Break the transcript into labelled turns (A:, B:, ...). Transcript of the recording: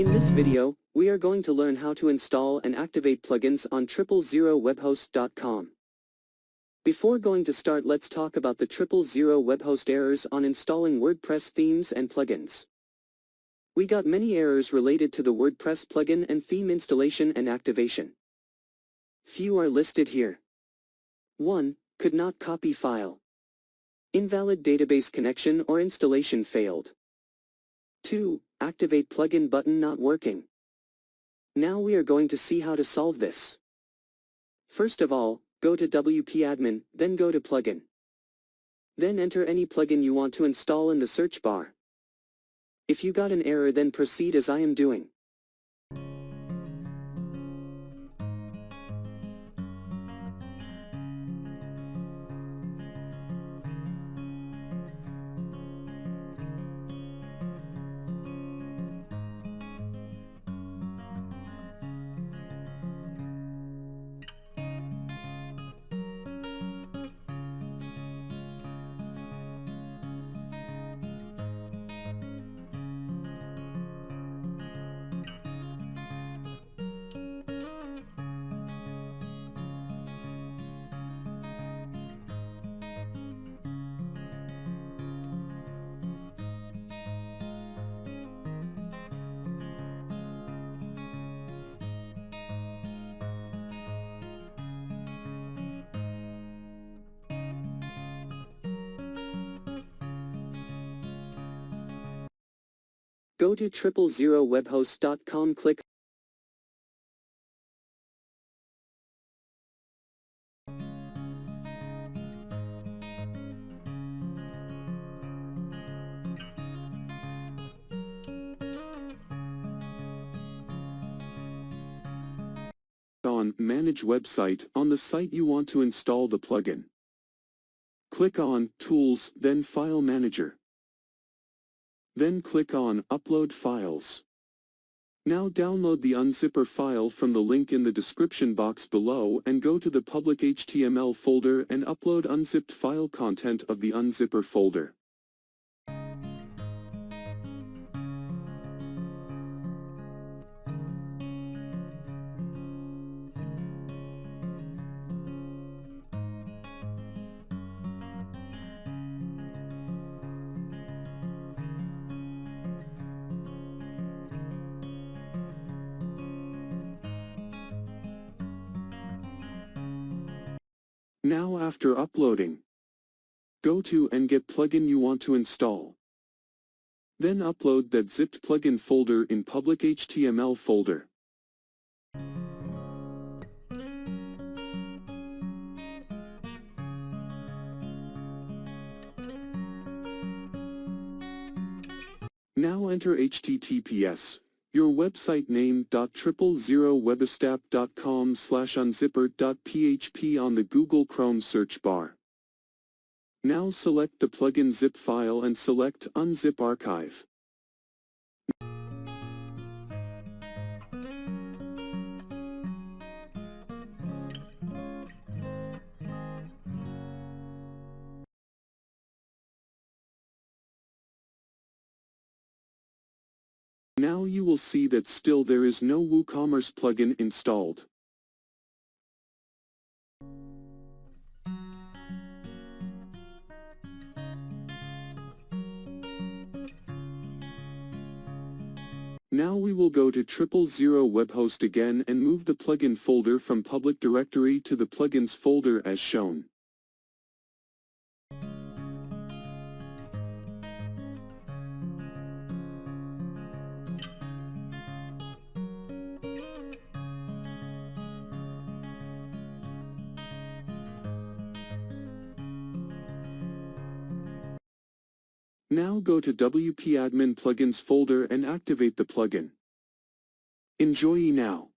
A: In this video, we are going to learn how to install and activate plugins on 000webhost.com. Before going to start, let's talk about the 000webhost errors on installing WordPress themes and plugins. We got many errors related to the WordPress plugin and theme installation and activation. Few are listed here. 1. Could not copy file. Invalid database connection or installation failed. 2. Activate plugin button not working. Now we are going to see how to solve this. First of all, go to wp-admin, then go to plugin. Then enter any plugin you want to install in the search bar. If you got an error, then proceed as I am doing. Go to 000webhost.com, click
B: on Manage Website on the site you want to install the plugin. Click on Tools, then File Manager. Then click on Upload Files. Now download the Unzipper file from the link in the description box below and go to the public HTML folder and upload unzipped file content of the Unzipper folder. Now after uploading, go to and get plugin you want to install. Then upload that zipped plugin folder in public HTML folder. Now enter https. Your website name .000webhost.com/unzipper.php on the Google Chrome search bar. Now select the plugin zip file and select Unzip Archive. Now you will see that still there is no WooCommerce plugin installed. Now we will go to 000webhost again and move the plugin folder from public directory to the plugins folder as shown. Now go to wp-admin plugins folder and activate the plugin. Enjoy now.